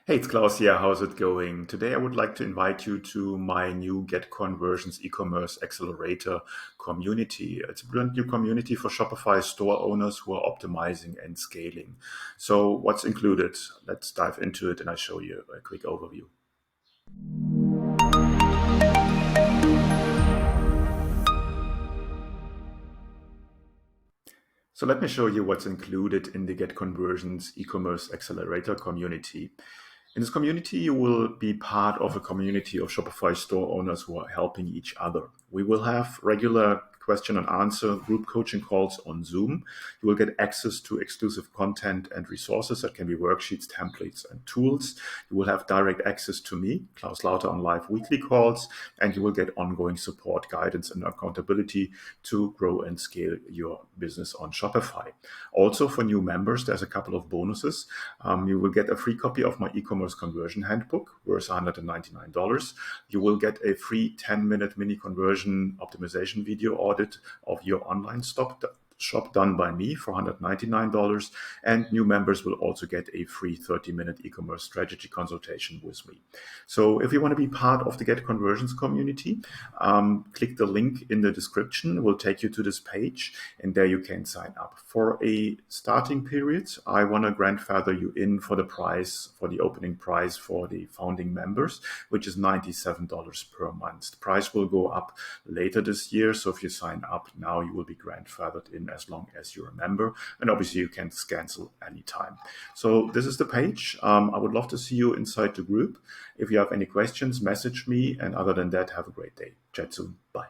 Hey, it's Klaus here. How's it going? Today, I would like to invite you to my new Get Conversions Ecommerce Accelerator community. It's a brand new community for Shopify store owners who are optimizing and scaling. So, what's included? Let's dive into it and I'll show you a quick overview. So let me show you what's included in the Get Conversions e-commerce accelerator community. In this community, you will be part of a community of Shopify store owners who are helping each other. We will have regular question and answer group coaching calls on Zoom. You will get access to exclusive content and resources that can be worksheets, templates, and tools. You will have direct access to me, Klaus Lauter, on live weekly calls, and you will get ongoing support, guidance, and accountability to grow and scale your business on Shopify. Also, for new members, there's a couple of bonuses. You will get a free copy of my e-commerce conversion handbook worth $199. You will get a free 10-minute mini conversion optimization video audit of your online shop done by me for $199, and new members will also get a free 30-minute e-commerce strategy consultation with me. So if you want to be part of the Get Conversions community, click the link in the description. It will take you to this page, and there you can sign up. For a starting period, I want to grandfather you in for the opening price for the founding members, which is $97 per month. The price will go up later this year, so if you sign up now, you will be grandfathered in as long as you're a member, and obviously you can cancel anytime. So this is the page. I would love to see you inside the group. If you have any questions, message me, and other than that, have a great day. Chat soon. Bye.